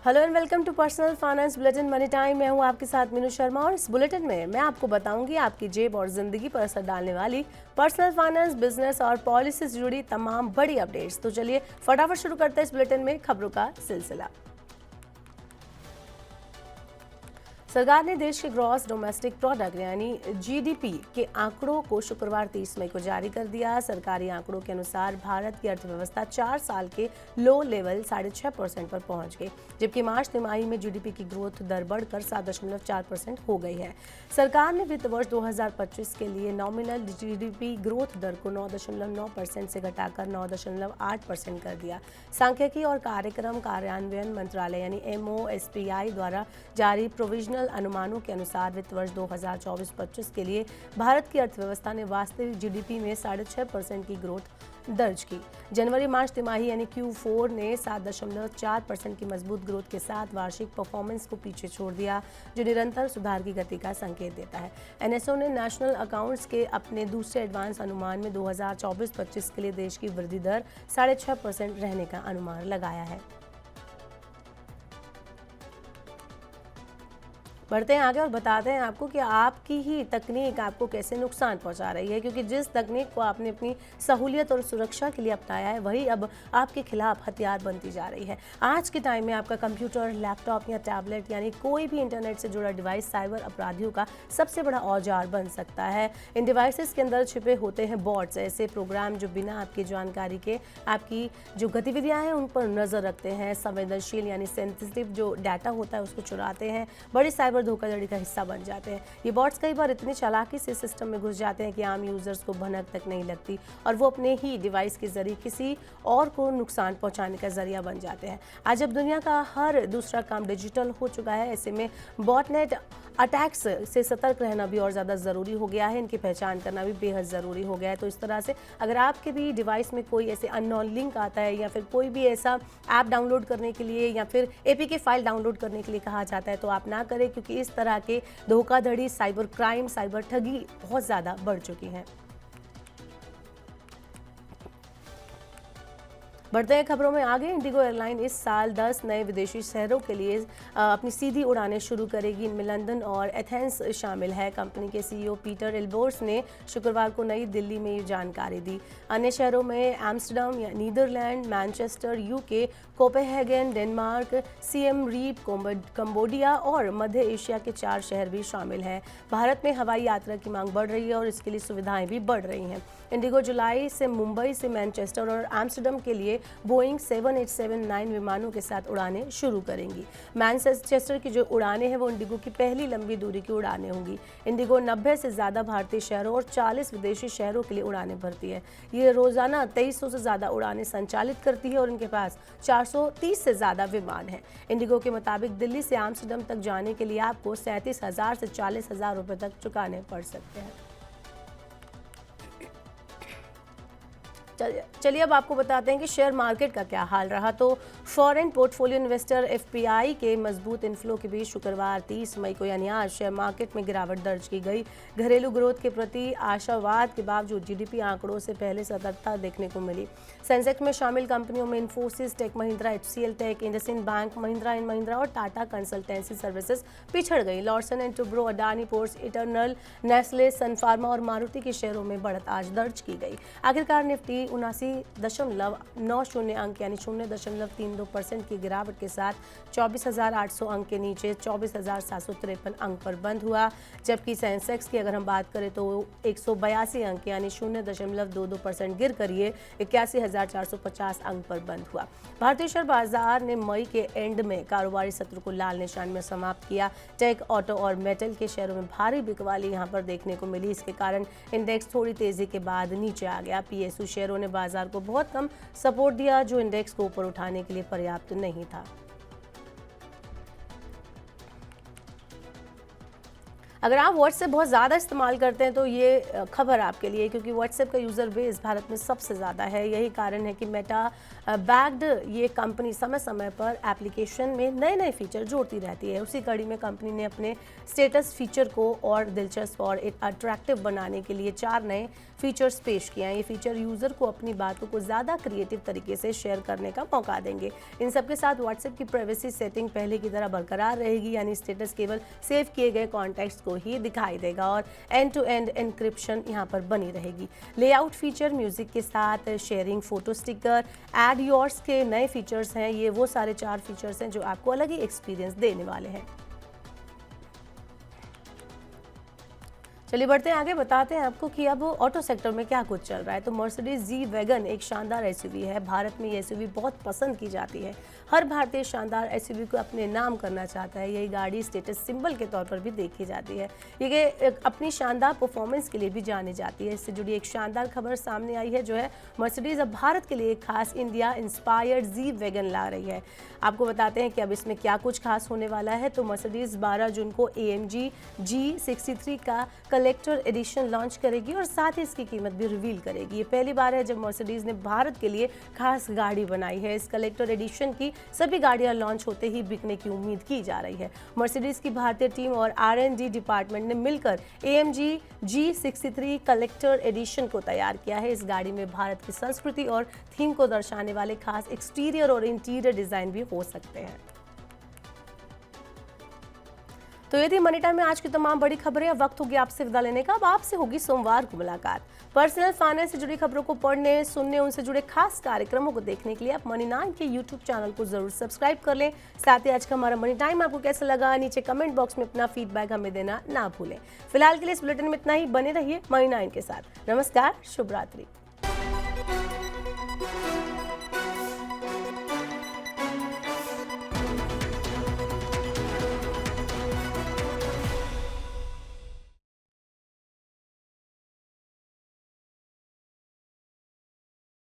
Hello and welcome to personal finance bulletin money time. मैं हूं आपके साथ मीनू शर्मा और इस बुलेटिन में मैं आपको बताऊंगी आपकी जेब और जिंदगी पर असर डालने वाली पर्सनल फाइनेंस, बिजनेस और पॉलिसी से जुड़ी तमाम बड़ी अपडेट्स। तो चलिए फटाफट शुरू करते हैं इस बुलेटिन में खबरों का सिलसिला। सरकार ने देश के ग्रॉस डोमेस्टिक प्रोडक्ट यानी जीडीपी के आंकड़ों को शुक्रवार 30 मई को जारी कर दिया। सरकारी आंकड़ों के अनुसार भारत की अर्थव्यवस्था 4 साल के लो लेवल 6.5% पर पहुंच गई, जबकि मार्च तिमाही में जीडीपी की ग्रोथ दर बढ़कर 7.4% हो गई है। सरकार ने वित्त वर्ष 2025 के लिए नॉमिनल जीडीपी ग्रोथ दर को 9.9% से घटाकर 9.8% कर दिया। सांख्यिकी और कार्यक्रम कार्यान्वयन मंत्रालय यानी MoSPI द्वारा जारी प्रोविजनल अनुमानों के अनुसार वित्त वर्ष 2024-25 के लिए भारत की अर्थव्यवस्था ने वास्तविक जीडीपी में 6.5% की ग्रोथ दर्ज की। जनवरी मार्च तिमाही यानी Q4 ने 7.4% की मजबूत ग्रोथ के साथ वार्षिक परफॉर्मेंस को पीछे छोड़ दिया, जो निरंतर सुधार की गति का संकेत देता है। NSO ने नेशनल अकाउंट्स के अपने दूसरे एडवांस अनुमान में 2024-25 के लिए देश की वृद्धि दर 6.5% रहने का अनुमान लगाया है। बढ़ते हैं आगे और बताते हैं आपको कि आपकी ही तकनीक आपको कैसे नुकसान पहुंचा रही है, क्योंकि जिस तकनीक को आपने अपनी सहूलियत और सुरक्षा के लिए अपनाया है वही अब आपके खिलाफ हथियार बनती जा रही है। आज के टाइम में आपका कंप्यूटर, लैपटॉप या टैबलेट यानी कोई भी इंटरनेट से जुड़ा डिवाइस साइबर अपराधियों का सबसे बड़ा औजार बन सकता है। इन डिवाइसेस के अंदर छिपे होते हैं बॉट्स, ऐसे प्रोग्राम जो बिना आपकी जानकारी के आपकी जो गतिविधियां हैं उन पर नजर रखते हैं, संवेदनशील यानी सेंसिटिव जो डाटा होता है उसको चुराते हैं, बड़ी साइबर धोखाधड़ी का हिस्सा बन जाते हैं। ये बॉट्स कई बार इतनी चालाकी से सिस्टम में घुस जाते हैं कि आम यूजर्स को भनक तक नहीं लगती और वो अपने ही डिवाइस के जरिए किसी और को नुकसान पहुंचाने का जरिया बन जाते हैं। आज जब दुनिया का हर दूसरा काम डिजिटल हो चुका है, ऐसे में बॉटनेट अटैक्स से सतर्क रहना भी और ज़्यादा ज़रूरी हो गया है। इनकी पहचान करना भी बेहद ज़रूरी हो गया है। तो इस तरह से अगर आपके भी डिवाइस में कोई ऐसे अननोन लिंक आता है या फिर कोई भी ऐसा ऐप डाउनलोड करने के लिए या फिर APK फाइल डाउनलोड करने के लिए कहा जाता है तो आप ना करें, क्योंकि इस तरह के धोखाधड़ी, साइबर क्राइम, साइबर ठगी बहुत ज़्यादा बढ़ चुकी हैं। बढ़ते हैं खबरों में आगे। इंडिगो एयरलाइन इस साल 10 नए विदेशी शहरों के लिए अपनी सीधी उड़ानें शुरू करेगी। इनमें लंदन और एथेंस शामिल है। कंपनी के CEO पीटर एल्बोर्स ने शुक्रवार को नई दिल्ली में ये जानकारी दी। अन्य शहरों में एम्स्टर्डम या Netherland, Manchester UK, Copenhagen Denmark, Siem Reap Cambodia और मध्य एशिया के 4 शहर भी शामिल हैं। भारत में हवाई यात्रा की मांग बढ़ रही है और इसके लिए सुविधाएं भी बढ़ रही हैं। इंडिगो जुलाई से मुंबई से मैनचेस्टर और एम्स्टर्डम के लिए बोइंग 7879 विमानों के साथ उड़ानें शुरू करेंगी। मैनचेस्टर की जो उड़ानें हैं वो इंडिगो की पहली लंबी दूरी की उड़ानें होंगी। इंडिगो 90 से ज़्यादा भारतीय शहरों और 40 विदेशी शहरों के लिए उड़ानें भरती है। ये रोज़ाना 2300 से ज़्यादा उड़ानें संचालित करती है और इनके पास 430 से ज़्यादा विमान हैं। इंडिगो के मुताबिक दिल्ली से एम्स्टर्डम तक जाने के लिए आपको 37,000 से 40,000 रुपये तक चुकाने पड़ सकते हैं। चलिए अब आपको बताते हैं कि शेयर मार्केट का क्या हाल रहा। तो फॉरेन पोर्टफोलियो इन्वेस्टर FPI के मजबूत इनफ्लो के बीच शुक्रवार 30 मई को यानी आज शेयर मार्केट में गिरावट दर्ज की गई। घरेलू ग्रोथ के प्रति आशावाद के बावजूद जीडीपी आंकड़ों से पहले सतर्कता देखने को मिली। सेंसेक्स में शामिल कंपनियों में इन्फोसिस, टेक महिंद्रा, HCL टेक, इंडसइंड बैंक, महिंद्रा एंड महिंद्रा और टाटा कंसल्टेंसी सर्विसेज पिछड़ गई। लॉर्सन एंड टुब्रो, अडानी पोर्ट्स, इटर्नल, नेस्ले, सन फार्मा और मारुति के शेयरों में बढ़त आज दर्ज की गई। आखिरकार निफ्टी 79.90 अंक यानी 0.32% की गिरावट के साथ 24,800 अंक के नीचे 24,753 अंक पर बंद हुआ, जबकि सेंसेक्स की अगर हम बात करें तो 182 अंक यानी 0.22% गिर कर ये 81,450 अंक पर बंद हुआ। भारतीय शेयर बाजार ने मई के एंड में कारोबारी सत्र को लाल निशान में समाप्त किया। टेक, ऑटो और मेटल के शेयरों में भारी बिकवाली यहां पर देखने को मिली। इसके कारण इंडेक्स थोड़ी तेजी के बाद नीचे आ गया। PSU शेयरों ने बाजार को बहुत कम सपोर्ट दिया, जो इंडेक्स को ऊपर उठाने के लिए पर्याप्त नहीं था। अगर आप व्हाट्सएप बहुत ज़्यादा इस्तेमाल करते हैं तो ये खबर आपके लिए, क्योंकि व्हाट्सएप का यूज़र बेस भारत में सबसे ज़्यादा है। यही कारण है कि मेटा बैग्ड ये कंपनी समय समय पर एप्लीकेशन में नए नए फीचर जोड़ती रहती है। उसी कड़ी में कंपनी ने अपने स्टेटस फीचर को और दिलचस्प और अट्रैक्टिव बनाने के लिए 4 नए फीचर्स पेश किए हैं। ये फीचर यूज़र को अपनी बातों को ज़्यादा क्रिएटिव तरीके से शेयर करने का मौका देंगे। इन सबके साथ व्हाट्सएप की प्राइवेसी सेटिंग पहले की तरह बरकरार रहेगी, यानी स्टेटस केवल सेव किए गए कॉन्टैक्ट्स को ही दिखाई देगा और एंड टू एंड एन्क्रिप्शन यहाँ पर बनी रहेगी। लेआउट फीचर, म्यूजिक के साथ sharing, photo sticker, add yours के नए फीचर्स हैं। ये वो सारे 4 फीचर्स हैं जो आपको अलग ही एक्सपीरियंस देने वाले हैं। चलिए बढ़ते हैं आगे, बताते हैं आपको कि अब ऑटो सेक्टर में क्या कुछ चल रहा है। तो मर्सिडीज जी वैगन एक शानदार एसयूवी है। भारत में ये एसयूवी बहुत पसंद की जाती है। हर भारतीय शानदार एसयूवी को अपने नाम करना चाहता है। यही गाड़ी स्टेटस सिंबल के तौर पर भी देखी जाती है। ये अपनी शानदार परफॉर्मेंस के लिए भी जानी जाती है। इससे जुड़ी एक शानदार खबर सामने आई है, जो है मर्सिडीज अब भारत के लिए एक खास इंडिया इंस्पायर्ड जी वैगन ला रही है। आपको बताते हैं कि अब इसमें क्या कुछ खास होने वाला है। तो मर्सिडीज 12 जून को AMG G63 का कलेक्टर एडिशन लॉन्च करेगी और साथ ही इसकी कीमत भी रिवील करेगी। ये पहली बार है जब मर्सिडीज ने भारत के लिए खास गाड़ी बनाई है। इस कलेक्टर एडिशन की सभी गाड़ियां लॉन्च होते ही बिकने की उम्मीद की जा रही है। मर्सिडीज की भारतीय टीम और R&D डिपार्टमेंट ने मिलकर AMG G63 कलेक्टर एडिशन को तैयार किया है। इस गाड़ी में भारत की संस्कृति और थीम को दर्शाने वाले खास एक्सटीरियर और इंटीरियर डिजाइन भी हो सकते हैं। तो ये थी मनी टाइम में आज की तमाम बड़ी खबरें। अब वक्त होगी आपसे विदा लेने का। अब आपसे होगी सोमवार को मुलाकात। पर्सनल फाइनेंस से जुड़ी खबरों को पढ़ने, सुनने, उनसे जुड़े खास कार्यक्रमों को देखने के लिए आप मनी 9 के YouTube चैनल को जरूर सब्सक्राइब कर लें। साथ ही आज का हमारा मनी टाइम आपको कैसा लगा, नीचे कमेंट बॉक्स में अपना फीडबैक हमें देना ना भूलें। फिलहाल के लिए इस बुलेटिन में इतना ही। बने रहिए मनी 9 के साथ। नमस्कार, शुभ रात्रि।